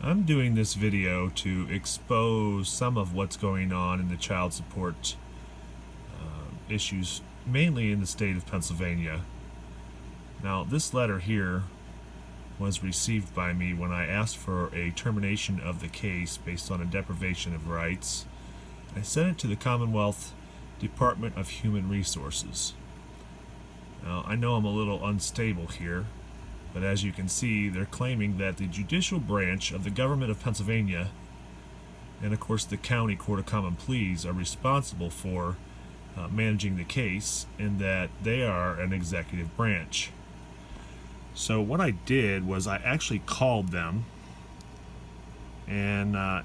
I'm doing this video to expose some of what's going on in the child support issues, mainly in the state of Pennsylvania. Now, this letter here was received by me when I asked for a termination of the case based on a deprivation of rights. I sent it to the Commonwealth Department of Human Resources. Now, I know I'm a little unstable here, but as you can see, they're claiming that the judicial branch of the government of Pennsylvania and, of course, the County Court of Common Pleas are responsible for managing the case, and that they are an executive branch. So what I did was I actually called them, and I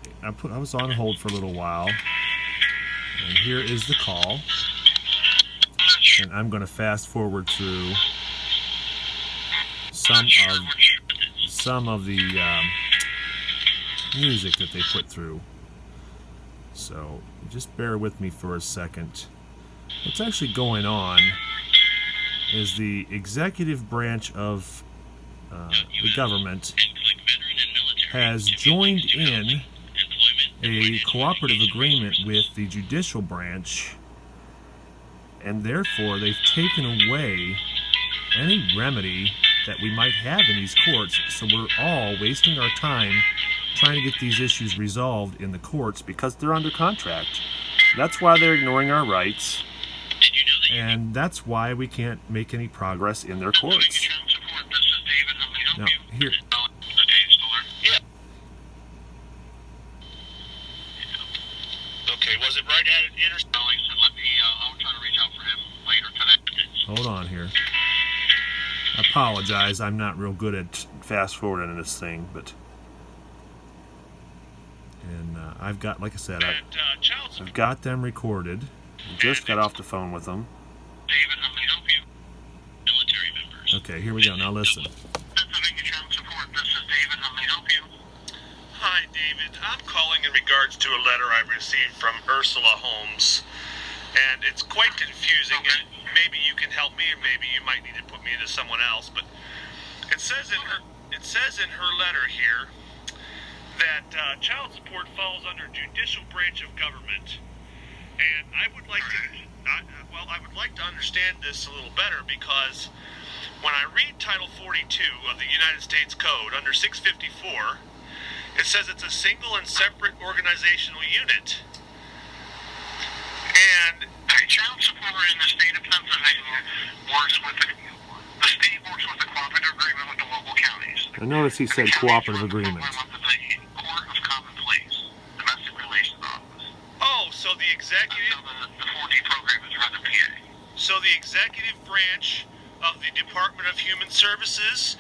was on hold for a little while, and here is the call, and I'm going to fast forward through some of the music that they put through. So just bear with me for a second. What's actually going on is the executive branch of the government has joined in a cooperative agreement with the judicial branch, and therefore they've taken away any remedy that we might have in these courts. So we're all wasting our time trying to get these issues resolved in the courts because they're under contract. That's why they're ignoring our rights, and that's why we can't make any progress in their courts. Now, here. Okay, was it right at Interstellar? I'll try to reach out for him later today. Hold on here. I apologize, I'm not real good at fast forwarding this thing, but I've got, like I said, I've got them recorded. I just got off the phone with them. David, how may I help you? Military members. Okay, here we go. Now listen. Pennsylvania Child Support, this is David, how may I help you? Hi, David. I'm calling in regards to a letter I received from Ursula Holmes, and it's quite confusing, and maybe you can help me, or maybe you might need to put me into someone else, but it says in her letter here that child support falls under judicial branch of government, and I would like to understand this a little better, because when I read Title 42 of the United States Code under 654, it says it's a single and separate organizational unit. And child support in the state of Pennsylvania works with the state works with a cooperative agreement with the local counties. I notice he said cooperative agreement. Court of Common Pleas, Domestic Relations Office. Oh, so the executive... The 4D program is run in PA. So the executive branch of the Department of Human Services,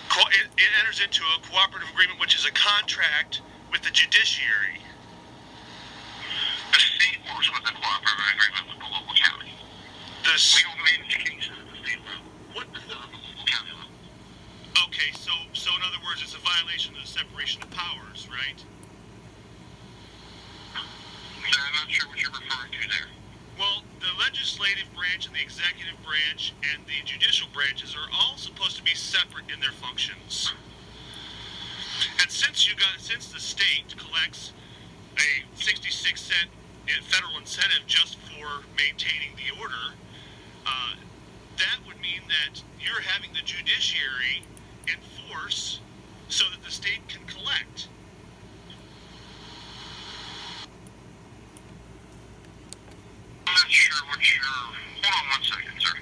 it enters into a cooperative agreement, which is a contract with the judiciary. The state works with a cooperative agreement with the local county. We don't manage cases at the state level. What is the local county level? Okay, so in other words, it's a violation of the separation of powers, right? I'm not sure what you're referring to there. Well, the legislative branch and the executive branch and the judicial branches are all supposed to be separate in their functions. And since the state collects a 66-cent federal incentive just for maintaining the order, that would mean that you're having the judiciary enforce so that the state can collect. I'm not sure what you're... Hold on one second, sir.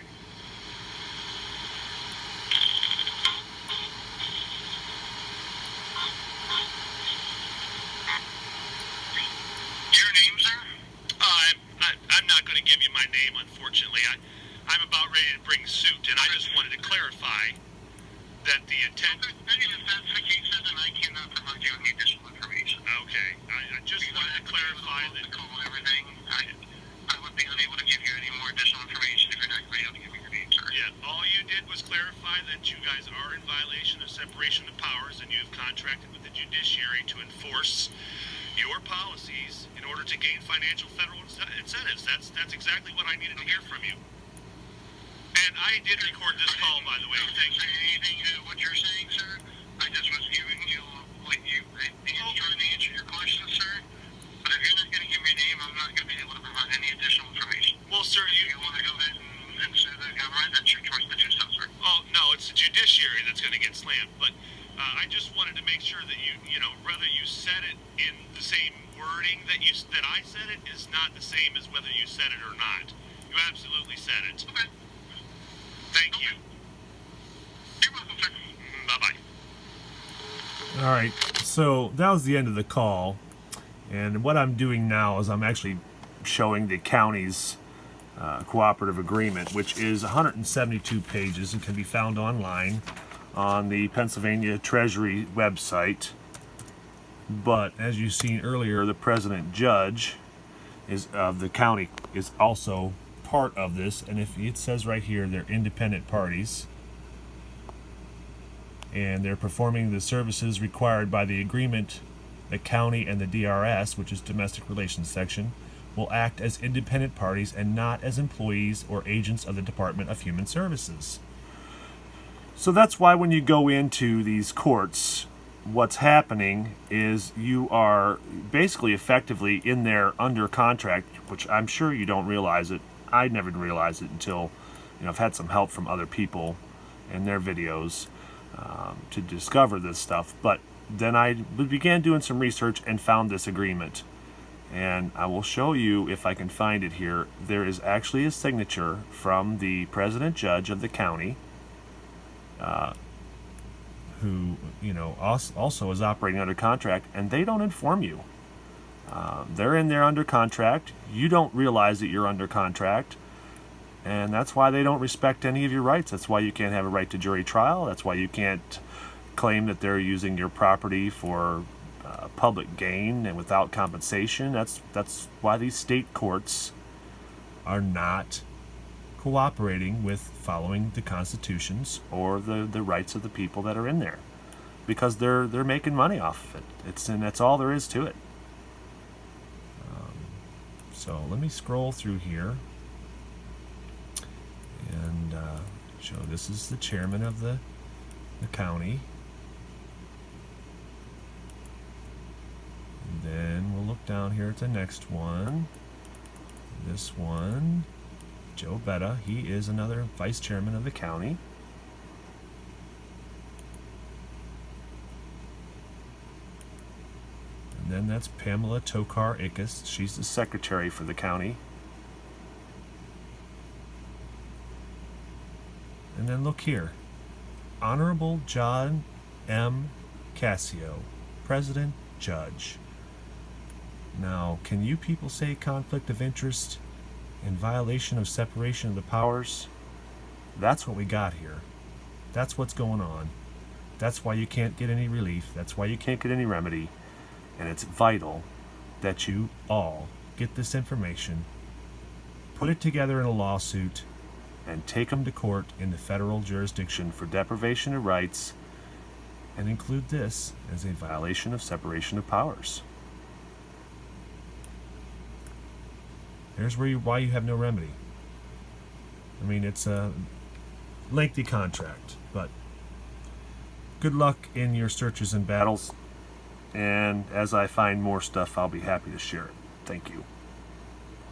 Your name, sir? I'm not going to give you my name, unfortunately. I'm about ready to bring suit, and I just wanted to clarify that the intent... If that's the case, then I cannot provide you any additional information. Okay. I just wanted to clarify that... Everything, I would be unable to give you any more additional information if you're not able to give me your name, sir. Yeah, all you did was clarify that you guys are in violation of separation of powers, and you have contracted with the judiciary to enforce your policies in order to gain financial federal incentives. That's exactly what I needed to hear from you. And I did record this call, by the way. Thank you. Anything what you're saying, sir? I just was giving you what you tax land. But I just wanted to make sure that you know, whether you said it in the same wording that I said it is not the same as whether you said it or not. You absolutely said it. Okay. Thank you. You're welcome, sir. Bye-bye. All right, so that was the end of the call. And what I'm doing now is I'm actually showing the county's cooperative agreement, which is 172 pages and can be found online on the Pennsylvania Treasury website. But as you've seen earlier, the president judge of the county is also part of this, and if it says right here they're independent parties and they're performing the services required by the agreement, the county and the DRS, which is Domestic Relations Section, will act as independent parties and not as employees or agents of the Department of Human Services. So that's why when you go into these courts, what's happening is you are basically effectively in there under contract, which I'm sure you don't realize it. I never realized it until, you know, I've had some help from other people in their videos to discover this stuff. But then I began doing some research and found this agreement. And I will show you, if I can find it here, there is actually a signature from the president judge of the county, who, you know, also is operating under contract, and they don't inform you. They're in there under contract. You don't realize that you're under contract, and that's why they don't respect any of your rights. That's why you can't have a right to jury trial. That's why you can't claim that they're using your property for public gain and without compensation. That's why these state courts are not cooperating with following the constitutions or the rights of the people that are in there, because they're making money off of it. And that's all there is to it. So let me scroll through here and show this is the chairman of the county. And then we'll look down here at the next one. This one, Joe Betta, he is another vice chairman of the county. And then that's Pamela Tokar Ickes. She's the secretary for the county. And then look here. Honorable John M. Cassio, President Judge. Now, can you people say conflict of interest in violation of separation of the powers? That's what we got here. That's what's going on. That's why you can't get any relief. That's why you can't get any remedy. And it's vital that you all get this information, put it together in a lawsuit, and take them to court in the federal jurisdiction for deprivation of rights, and include this as a violation of separation of powers. There's why you have no remedy. I mean, it's a lengthy contract, but good luck in your searches and battles. And as I find more stuff, I'll be happy to share it. Thank you.